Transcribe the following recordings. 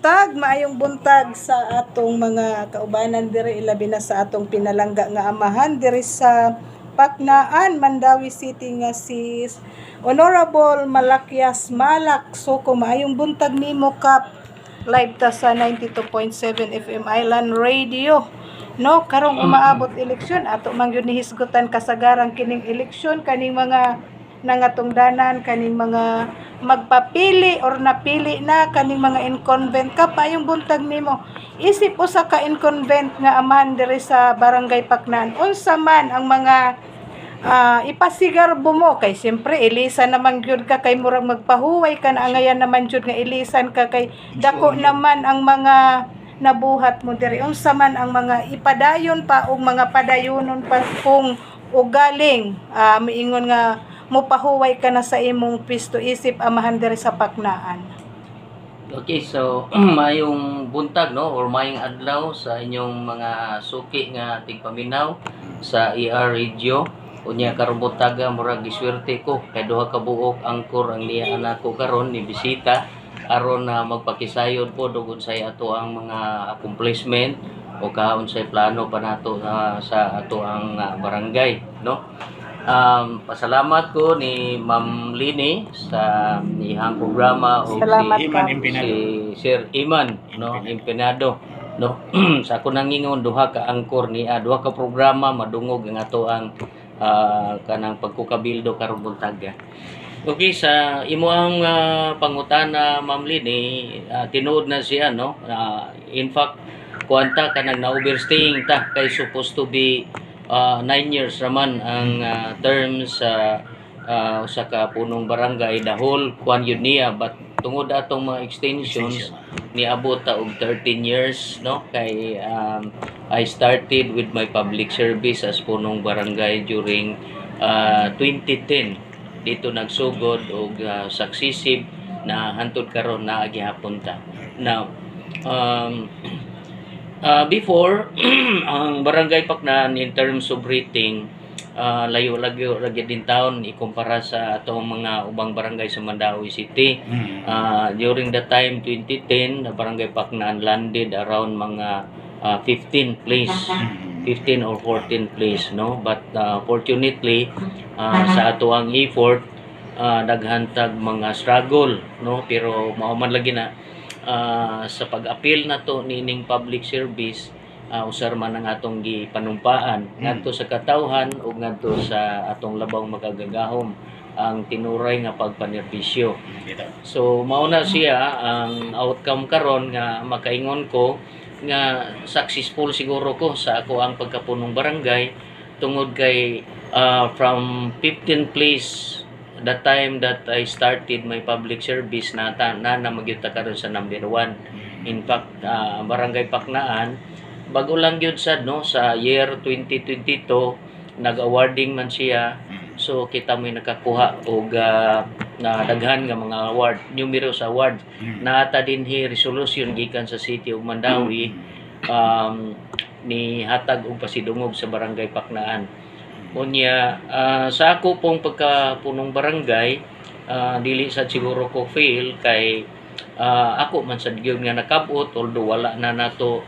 maayong buntag sa atong mga kaubanan diri ilabi na sa atong pinalangga nga amahan diri sa Paknaan, Mandawi City nga si Honorable Malakyas Malak. So kung maayong buntag nimo Kap, live ta sa 92.7 FM Island Radio. No, karong umaabot eleksyon ato man gyud ni hisgutan kasagarang kining eleksyon kaning mga nangatungdanan kaning mga magpapili or napili na kaning mga incumbent. Ka paayong buntag nimo, isip usa ka incumbent nga amahan diri sa Barangay Paknaan, unsa man ang mga ipasigarbo mo? Kay siyempre ilisan naman gyud ka, kay murag magpahuway ka na, angayan naman gyud nga ilisan ka, kay dako naman ang mga nabuhat mo diri. Unsa man ang mga ipadayon pa og mga padayonon pa kung ugaling miingon nga mopahuway ka na sa imong pisto, isip amahan diri sa Paknaan. Okay, so mayong buntag no or mayong adlaw sa inyong mga suki nga tigpaminaw sa ER Radio. Unya karong buntaga murag giswerte ko kay duha ka buok angkor ang niya anak ko karon ni bisita aron na magpakisayod po dugod sa ato ang mga accomplishment o kaon sa plano pa nato sa ato ang barangay no. Pasalamat ko ni Ma'am Lini sa ihang programa o si Sir Iman no Empenado no sa ako nangingon duha ka angkor ni duha ka programa madungog ang ato ang kanang pagkukabildo karong buntaga. Okay, sa imuang pangutana Ma'am Lini, tinuod na siya no. In fact kuanta kanang na-overstaying ta kay supposed to be 9 years raman ang terms sa ka punong barangay dahol kuan yun niya, but tungod atong mga extensions niabot ta og 13 years no kay I started with my public service as punong barangay during 2010 dito nagsugod og successive na hantod karon na gihapon ta. Now before ang Barangay Paknaan in terms of rating layo-layo ra din taon ikumpara sa atong mga ubang barangay sa Mandawi City. During the time 2010 the Barangay Paknaan landed around mga 15 place, 15 or 14 place no, but fortunately sa ato ang effort daghantag mga struggle no, pero mao man lagi na sa pag-appeal na to nining public service usar man ang atong gipanumpaan ngadto sa katawhan ug ngadto sa atong labang makagagahom ang tinuray nga pagpanerbisyo. So mao na siya ang outcome karon nga makaingon ko nga successful siguro ko sa ako ang pagkapunong barangay tungod kay from 15 place the time that I started my public service na magyuta karon sa number 1. In fact, Barangay Paknaan bago lang gyud sad no sa year 2022 nag-awarding man siya. So kita mo'y nakakuha og na daghan nga mga award, numerous award. Naata dinhi resolution gikan sa City of Mandawi ni hatag og pasidungog sa Barangay Paknaan. Unya sa ako pong pagkapunong barangay dili sa siguro ko fail kay ako man sad gyud nga nakabot although wala na nato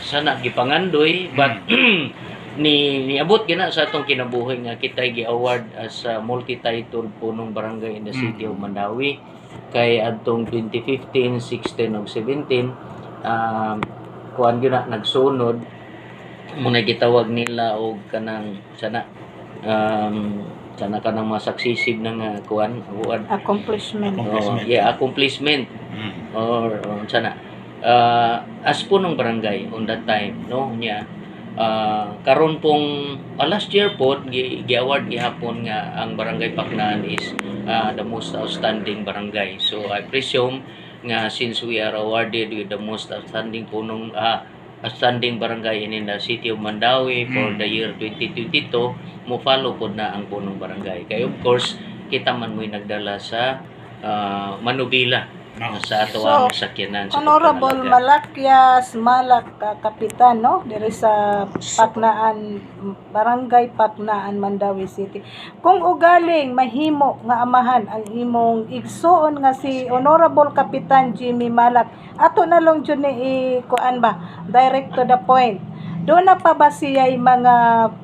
sana gipangandoy but niabot gina sa atong kinabuhi nga kita gi-award as multi-title punong barangay in the City of Mandawi kay adtong 2015, 16 ug 17 kuan gyud na nagsunod muna gitawag nila og kanang sana kanang mga successive na nga kuan award Accomplishment. Accomplishment or sana as punong barangay on that time no nya karon pong last year po gi-award gihapon nga ang Barangay Paknaan is the most outstanding barangay. So I presume nga since we are awarded with the most outstanding punong outstanding barangay in the City of Mandawi for the year 2022 mo follow po na ang punong barangay. Kaya of course kita man mo'y nagdala sa manubila sa ato So, ang sakyanan sa Honorable pagpangalaga. Malakyas Malak Kapitan no diri sa Paknaan Barangay Paknaan Mandawi City. Kung ugaling mahimo nga amahan ang imong igsuon nga si Honorable Kapitan Jimmy Malak, ato na lang jud ni kuan ba direct to the point. Doon na pa ba siya'y mga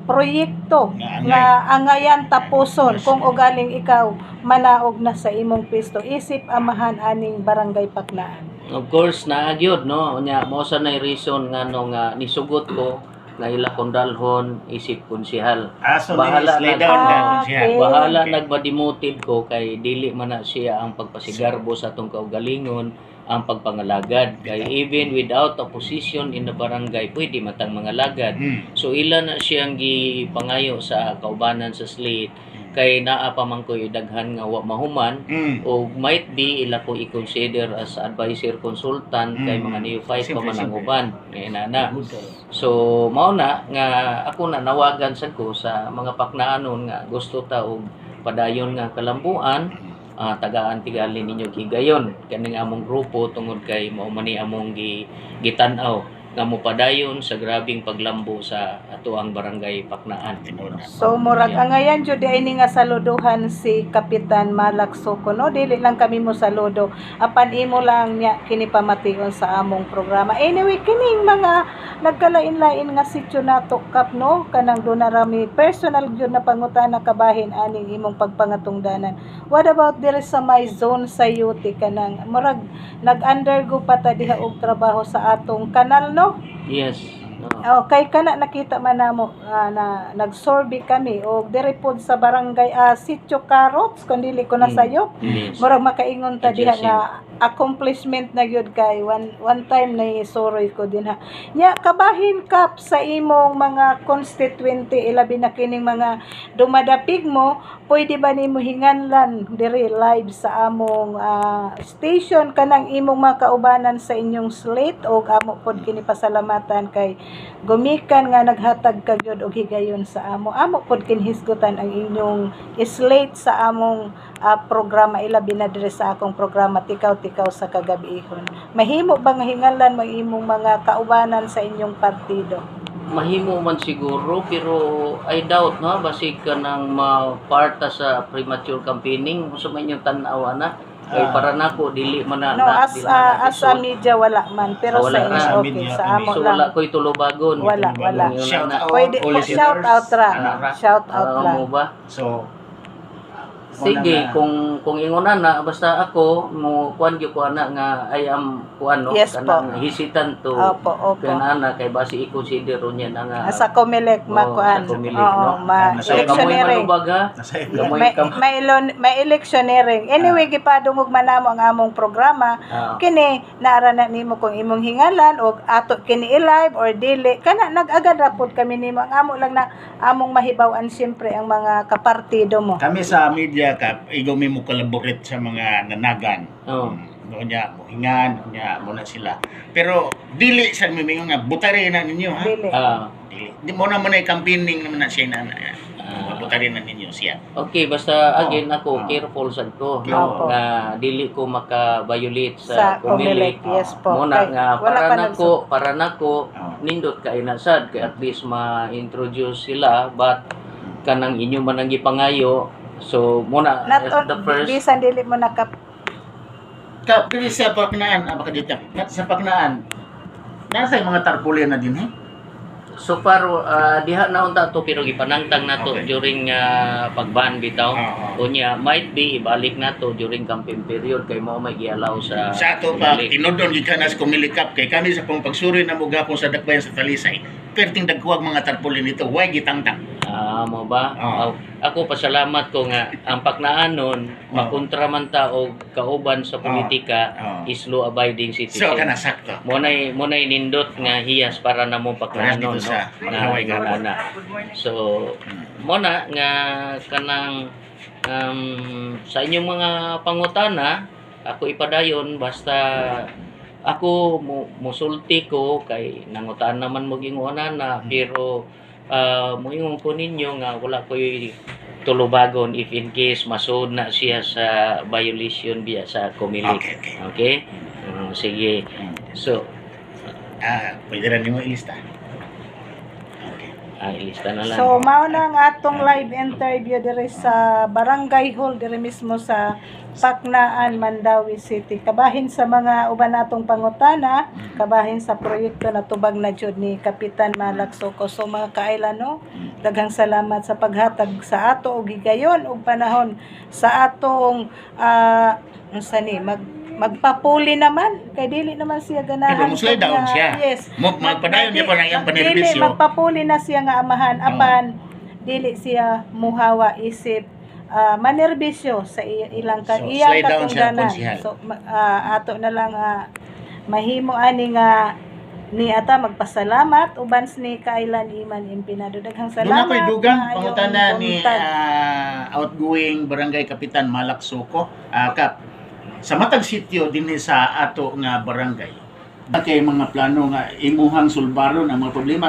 proyekto nga angayan tapuson kung ugaling ikaw manaog na sa imong pwesto isip amahan aning barangay Paknaan? Of course naagyod no nya mo sa nay reason nga no nga nisugot ko nga ila kondalhon isip konsehal. So Bahala slay na- down Ah, na siya. okay. Bahala Okay. nagba-demoted ko kay dili man na siya ang pagpasigarbo sa atong kaugalingon ang pagpangalagad kay even without a position in the barangay pwede matang mangalagad. So ila na siyang gipangayo sa kaubanan sa Slate kay naa pa man ko daghan nga wa mahuman o might be ila ko i-consider as advisor consultant kay mga neophyte pa man ang Simple. uban kay nana. So mao na nga ako na nawagan sad ko sa mga Paknaanon nga gusto ta og padayon nga kalambuan tagaan tigali ninyo gigayon kaning among grupo tungod kay mao man ni among gitan-aw nga mopadayon sa grabing paglambo sa atoang barangay Paknaan. So murag angayan jud ay ni nga saluduhan si Kapitan Malak Soko no dili lang kami mo saludo apan imo lang nya kini pamation sa among programa. Anyway kining mga nagkalain-lain nga sityo nato kap no kanang do na rami personal jud na pangutana kabahin aning imong pagpangatungdanan. What about diri sa my zone sa UT kanang murag nag-undergo pa ta diha og trabaho sa atong kanal no? Yes. No. Kay kana nakita man namo na nagsorbi kami og diri pod sa barangay Sitio Carrots kun dili ko nasayop. Yes. Murag makaingon ta diha Adjacent. nga accomplishment na gyud kay one time na soroy ko din ha. Nya kabahin kap sa imong mga constituente ilabi na kining mga dumadapig mo, pwede ba nimo hinganlan diri live sa among station kanang imong mga kaubanan sa inyong slate o amo pod kini pasalamatan kay gumikan nga naghatag ka gyud og higayon sa amo pod kinhisgutan ang inyong slate sa among programa ilabi na diri sa akong programa tikaw-tikaw sa kagabihon. Mahimo ba nga hinganlan mo imong mga kaubanan sa inyong partido? Mahimo man siguro pero I doubt no basig ka nang maparta sa premature campaigning so may yung tan-aw na kay para nako dili man na No, as dili na as a media wala man pero Wala sa na, inyo okay media sa kami. amo so lang. wala ko'y tulobagon. Wala. Yun Shout na. out Pwede all po listeners. shout out ra. Ra. Shout out ra. Mo ba? So Sige, kung ingunan na basta ako mo kuan gyud ko ana nga I am kuan no Yes kanang po. hesitant to Opo. kanana kay basi i-consider niya na nga Sa Comelec makuan. sa Comelec, Oo, no? So, so kamoy electioneering. manubaga nasa Kamoy May electioneering. Anyway, gipadungog man namo ang among programa. Kini naara na nimo kung imong hingalan o ato kini i-live or dili. Kana nag-agad ra pod kami nimo. Ang amo lang na among mahibaw-an siyempre ang mga kapartido mo. kami sa media kap igumi mo collaborate sa mga nanagan. Oh. Noon niya, hingan, niya muna sila. Pero dili sa mimingon nga butari na ninyo ha. Dili. Dili. Di mo na campaigning naman na siya na. Butari na ninyo siya. Okay, basta again Oh. ako careful sad ko Opo. nga dili ko maka-violate Sa sa Comelec, Comelec. yes po. Muna Kay- nga wala pa para nako Oh. nindot kay nasad kay at least ma-introduce sila but kanang inyo man ang gipangayo so muna Not as the first bisan dili mo nakap Dili sa Paknaan, baka dito. Sa Paknaan, nasa yung mga tarpaulin na din eh. so far diha na unta to pero gipanangtang nato Okay. during pagban bitaw. Oo. Unya might be ibalik nato during campaign period kay mao may gialaw sa Sa ato pa, Comelec. tinudon gikan nas kumilikap kay kami sa pong pagsuri na mga gapon sa dakbayan sa Talisay. Perting dagkuwag mga tarpaulin nito, why gitangtang? Mo ba? Oo. Ako pasalamat ko nga ang Paknaanon makontra man ta og kauban sa politika Oo. is law abiding So, citizen. kana sakto. Monay nindot nga hiyas para namo Paknaanon Dito sa no. Magaway Nga Gapon. na. So mona nga kanang sa inyong mga pangutana ako ipadayon basta ako musulti ko kay nangutan naman mo ginguana na pero moingon ko ninyo nga wala ko'y tulubagon if in case masud na siya sa violation biya sa Comelec. Okay, okay. Okay? Sige. So, Pwede rin mo ilista. Okay. ilista na lang. So mao na ang atong live interview diri sa Barangay Hall diri mismo sa Paknaan, Mandawi City. Kabahin sa mga uban natong pangutana, kabahin sa proyekto na tubag na jud ni Kapitan Malak Suko. So mga kailano, daghang salamat sa paghatag sa ato og higayon og panahon sa atong unsa ni magpapuli naman kay dili naman siya ganahan. Pero muslay down siya. Yes. Magpadayon niya pa na iyang Dili panerbisyo. magpapuli na siya nga amahan apan dili siya muhawa isip manerbisyo sa ilang So, iyang slide down siya, katungdanan. konsihal. So ato na lang mahimo ani nga ni ata magpasalamat uban ni Kailan Iman Impinado. Daghang Doon na salamat. ko'y dugang maayong pangutana ni buntag. outgoing Barangay Kapitan Malak Suko. Kap, sa matag sityo din sa ato nga barangay, kay mga plano nga imuhang sulbaron ang mga problema,